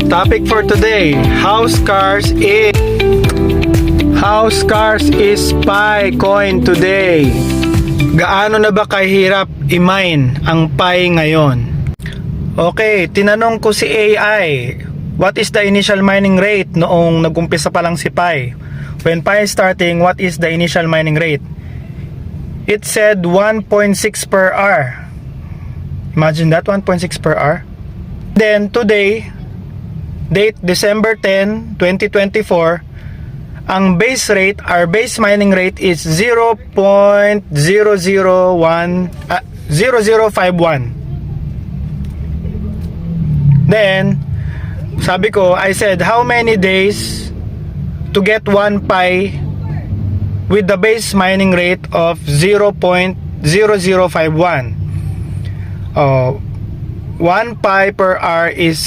Topic for today, how scarce is Pi coin today? Gaano na ba kahirap i-mine ang Pi ngayon? Okay, tinanong ko si AI, what is the initial mining rate noong nag-umpisa pa lang si Pi? When Pi is starting, what is the initial mining rate? It said 1.6 per hour. Imagine that, 1.6 per hour. Then today, date December 10, 2024, ang base rate, our base mining rate is 0.0051. Then, sabi ko, I said, how many days to get 1 Pi with the base mining rate of 0.0051? 1 Pi per hour is